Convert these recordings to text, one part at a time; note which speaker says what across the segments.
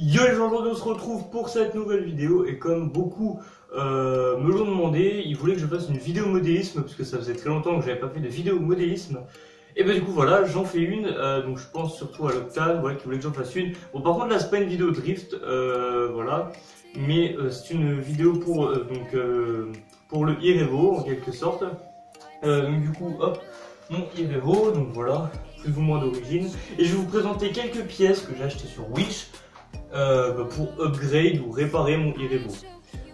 Speaker 1: Yo les gens, aujourd'hui on se retrouve pour cette nouvelle vidéo et comme beaucoup me l'ont demandé, ils voulaient que je fasse une vidéo modélisme parce que ça faisait très longtemps que j'avais pas fait de vidéo modélisme. Et bah du coup voilà, j'en fais une, donc je pense surtout à l'Octane, voilà, qui voulait que j'en fasse une. Bon par contre là c'est pas une vidéo drift, voilà, mais c'est une vidéo pour, pour le Irevo en quelque sorte. Donc du coup hop, mon Irevo, donc voilà, plus ou moins d'origine. Et je vais vous présenter quelques pièces que j'ai achetées sur Wish. Pour upgrade ou réparer mon Irevo.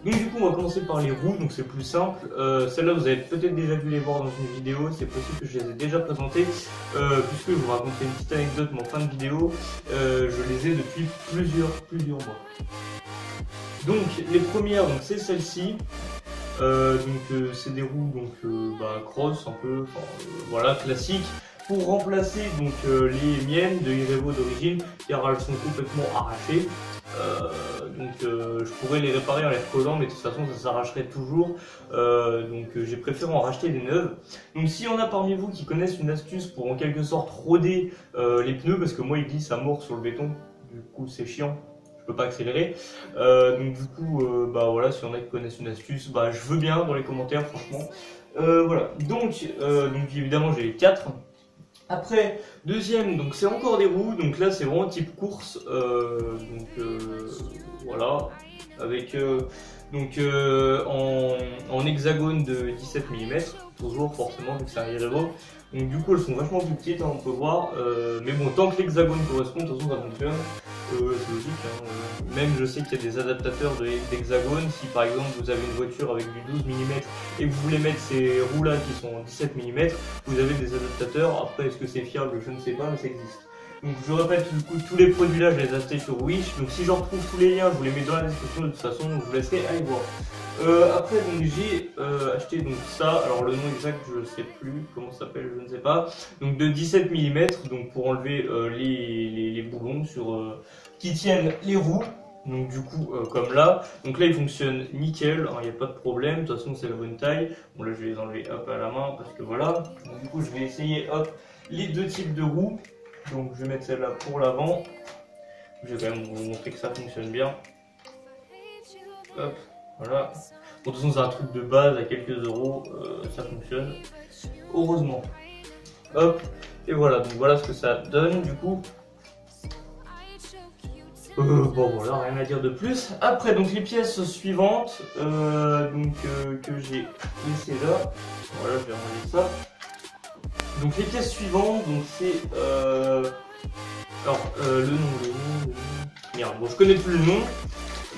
Speaker 1: Donc du coup on va commencer par les roues, donc c'est plus simple. Celles-là vous avez peut-être déjà dû les voir dans une vidéo, c'est possible que je les ai déjà présentées, puisque je vous racontais une petite anecdote mais en fin de vidéo, je les ai depuis plusieurs mois. Donc les premières, donc c'est celle-ci. C'est des roues cross un peu, voilà, classiques, pour remplacer donc les miennes de Irevo d'origine car elles sont complètement arrachées. Je pourrais les réparer en les recollant mais de toute façon ça s'arracherait toujours, j'ai préféré en racheter des neuves. Donc s'il y en a parmi vous qui connaissent une astuce pour en quelque sorte roder les pneus, parce que moi ils glissent à mort sur le béton, du coup c'est chiant, je peux pas accélérer, voilà, s'il y en a qui connaissent une astuce, je veux bien dans les commentaires franchement. Voilà, donc évidemment j'ai les 4. Après, deuxième, donc c'est encore des roues, donc là c'est vraiment type course, voilà, avec en hexagone de 17 mm, toujours forcément vu que c'est un Irevo. Donc du coup elles sont vachement plus petites, hein, on peut voir, mais bon, tant que l'hexagone correspond, de toute façon ça fonctionne, c'est logique, hein, même je sais qu'il y a des adaptateurs d'hexagone, si par exemple vous avez une voiture avec du 12 mm et que vous voulez mettre ces roues là qui sont en 17 mm, vous avez des adaptateurs. Après est-ce que c'est fiable, je ne sais pas, mais ça existe. Donc je répète, du coup tous les produits là je les ai achetés sur Wish, donc si j'en retrouve tous les liens je vous les mets dans la description de toute façon, je vous laisserai aller voir. Après donc j'ai acheté donc ça, alors le nom exact je sais plus comment ça s'appelle, je ne sais pas, donc de 17 mm, donc pour enlever les boulons sur qui tiennent les roues. Donc du coup comme là, donc là il fonctionne nickel, il n'y a pas de problème, de toute façon c'est la bonne taille. Bon là je vais les enlever hop à la main parce que voilà. Donc, du coup je vais essayer hop les deux types de roues. Donc je vais mettre celle-là pour l'avant. Je vais quand même vous montrer que ça fonctionne bien. Hop, voilà. Bon, de toute façon c'est un truc de base à quelques euros, ça fonctionne. Heureusement. Hop, et voilà, donc voilà ce que ça donne du coup. Bon voilà, rien à dire de plus. Après donc les pièces suivantes que j'ai laissées là. Voilà, je vais ranger ça. Donc les pièces suivantes, donc c'est le nom. Merde, bon je connais plus le nom.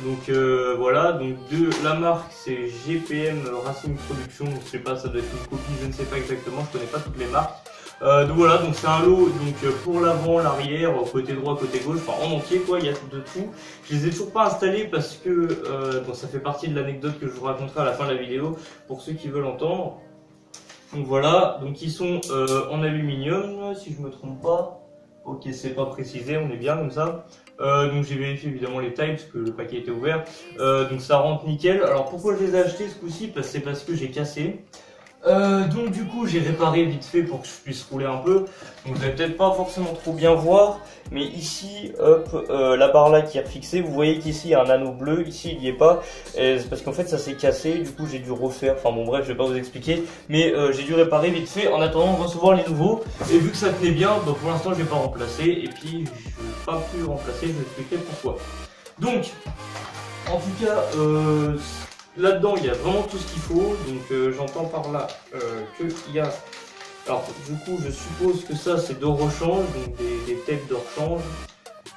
Speaker 1: Donc voilà, donc de la marque c'est GPM Racing Production, donc je sais pas, ça doit être une copie, je ne sais pas exactement, je connais pas toutes les marques. Donc voilà, donc c'est un lot donc pour l'avant, l'arrière, côté droit, côté gauche, enfin en entier quoi, il y a de tout. Je les ai toujours pas installés parce que ça fait partie de l'anecdote que je vous raconterai à la fin de la vidéo pour ceux qui veulent entendre. Donc voilà, donc ils sont en aluminium si je me trompe pas. Ok, c'est pas précisé, on est bien comme ça. Donc j'ai vérifié évidemment les tailles parce que le paquet était ouvert. Donc ça rentre nickel. Alors pourquoi je les ai achetés ce coup-ci? C'est parce que j'ai cassé. Donc du coup j'ai réparé vite fait pour que je puisse rouler un peu. Donc vous allez peut-être pas forcément trop bien voir, mais ici hop, la barre là qui est fixée, vous voyez qu'ici il y a un anneau bleu, ici il n'y est pas, c'est parce qu'en fait ça s'est cassé, du coup j'ai dû refaire, enfin bon bref je vais pas vous expliquer, mais j'ai dû réparer vite fait en attendant de recevoir les nouveaux. Et vu que ça tenait bien, pour l'instant je vais pas remplacer, et puis je vais pas plus remplacer, je vais expliquer pourquoi. Donc en tout cas là-dedans il y a vraiment tout ce qu'il faut, donc j'entends par là qu'il y a, alors du coup je suppose que ça c'est de rechange, donc des têtes de rechange,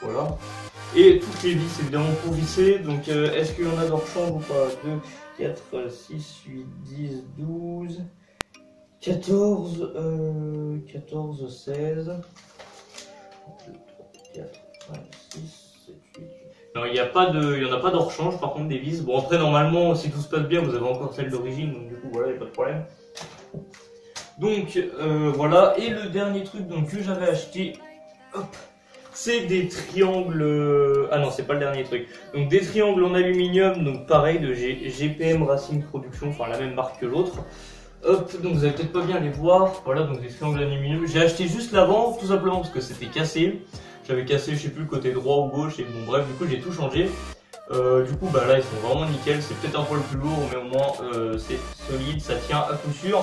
Speaker 1: voilà, et toutes les vis évidemment pour visser, donc est-ce qu'il y en a de rechange ou pas? 2, 4, 6, 8, 10, 12, 14, 16, 2, 3, 4, 5, 6, 7, 8... Non, il n'y en a pas de rechange par contre des vis. Bon après normalement si tout se passe bien vous avez encore celle d'origine, donc du coup voilà, il n'y a pas de problème. Donc voilà, et le dernier truc donc, que j'avais acheté, c'est des triangles, ah non c'est pas le dernier truc, donc des triangles en aluminium, donc pareil de GPM Racing Production, enfin la même marque que l'autre. Hop, donc vous allez peut-être pas bien les voir, voilà, donc des triangles en aluminium. J'ai acheté juste l'avant tout simplement parce que c'était cassé. J'avais cassé, je sais plus, le côté droit ou gauche, et bon bref, du coup j'ai tout changé. Du coup bah là ils sont vraiment nickel, c'est peut-être un poil plus lourd mais au moins c'est solide, ça tient à coup sûr.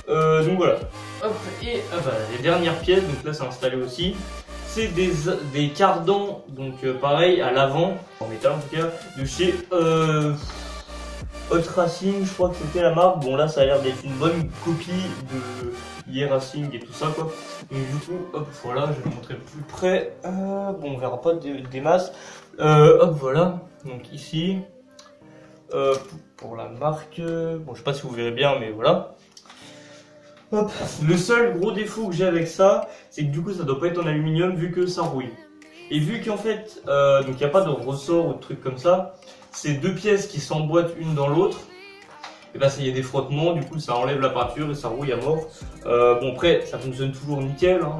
Speaker 1: Donc voilà. Hop, et bah, les dernières pièces, donc là c'est installé aussi. C'est des cardans, donc pareil à l'avant, en métal en tout cas, de chez Hot Racing, je crois que c'était la marque. Bon là ça a l'air d'être une bonne copie de EA Racing et tout ça quoi. Donc du coup, hop voilà, je vais vous montrer plus près. Bon on verra pas des masses. Hop voilà, donc ici, pour la marque, bon je sais pas si vous verrez bien mais voilà. Hop. Le seul gros défaut que j'ai avec ça, c'est que du coup ça doit pas être en aluminium vu que ça rouille. Et vu qu'en fait, donc il n'y a pas de ressort ou de trucs comme ça, c'est deux pièces qui s'emboîtent une dans l'autre. Et bah ça y a des frottements, du coup ça enlève la peinture et ça rouille à mort. Bon après ça fonctionne toujours nickel, hein,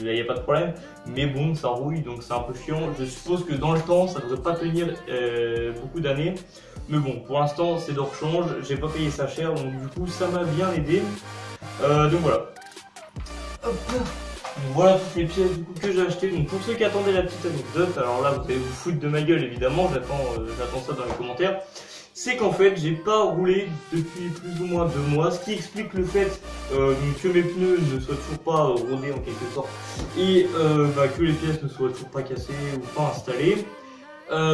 Speaker 1: là il n'y a pas de problème. Mais bon ça rouille donc c'est un peu chiant. Je suppose que dans le temps ça devrait pas tenir beaucoup d'années. Mais bon pour l'instant c'est de rechange, j'ai pas payé ça cher donc du coup ça m'a bien aidé. Donc voilà. Hop. Donc voilà toutes les pièces du coup que j'ai achetées. Donc pour ceux qui attendaient la petite anecdote, alors là vous allez vous foutre de ma gueule évidemment, j'attends ça dans les commentaires. C'est qu'en fait j'ai pas roulé depuis plus ou moins 2 mois, ce qui explique le fait que mes pneus ne soient toujours pas rodés en quelque sorte et que les pièces ne soient toujours pas cassées ou pas installées.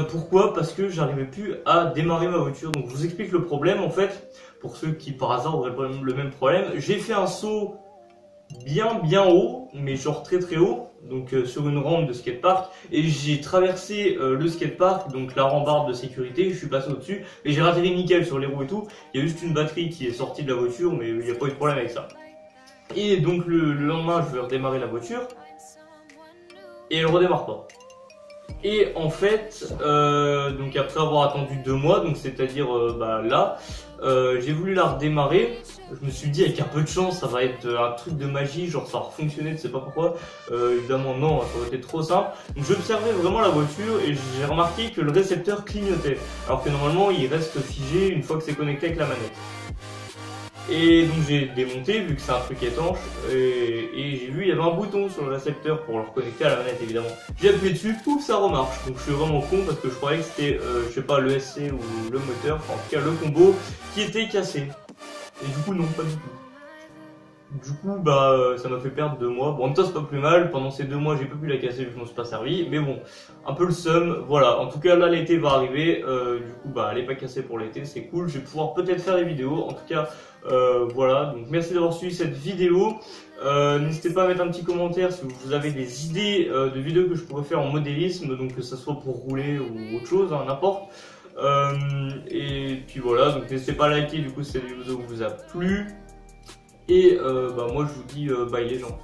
Speaker 1: Pourquoi? Parce que j'arrivais plus à démarrer ma voiture. Donc je vous explique le problème en fait, pour ceux qui par hasard auraient le même problème. J'ai fait un saut bien haut, mais genre très haut, donc sur une rampe de skatepark, et j'ai traversé le skatepark, donc la rambarde de sécurité, je suis passé au-dessus, et j'ai atterri nickel sur les roues et tout. Il y a juste une batterie qui est sortie de la voiture, mais il n'y a pas eu de problème avec ça. Et donc le lendemain, je vais redémarrer la voiture, et elle redémarre pas. Et en fait, donc après avoir attendu 2 mois, donc c'est-à-dire là, j'ai voulu la redémarrer. Je me suis dit avec un peu de chance, ça va être un truc de magie, genre ça va fonctionner, je sais pas pourquoi. Évidemment non, ça aurait été trop simple. Donc j'observais vraiment la voiture et j'ai remarqué que le récepteur clignotait, alors que normalement il reste figé une fois que c'est connecté avec la manette. Et donc j'ai démonté vu que c'est un truc étanche et j'ai vu il y avait un bouton sur le récepteur pour le reconnecter à la manette évidemment. J'ai appuyé dessus, pouf ça remarche. Donc je suis vraiment con parce que je croyais que c'était je sais pas l'ESC ou le moteur, enfin en tout cas le combo qui était cassé. Et du coup non pas du tout. Du coup ça m'a fait perdre 2 mois. Bon en même temps c'est pas plus mal, pendant ces 2 mois j'ai pas pu la casser vu que je m'en suis pas servi. Mais bon, un peu le seum, voilà. En tout cas là l'été va arriver, du coup elle est pas cassée pour l'été, c'est cool. Je vais pouvoir peut-être faire des vidéos, en tout cas voilà. Donc merci d'avoir suivi cette vidéo. N'hésitez pas à mettre un petit commentaire si vous avez des idées de vidéos que je pourrais faire en modélisme, donc que ça soit pour rouler ou autre chose, hein, n'importe. Et puis voilà, donc n'hésitez pas à liker du coup si cette vidéo vous a plu. Et moi je vous dis bye les gens.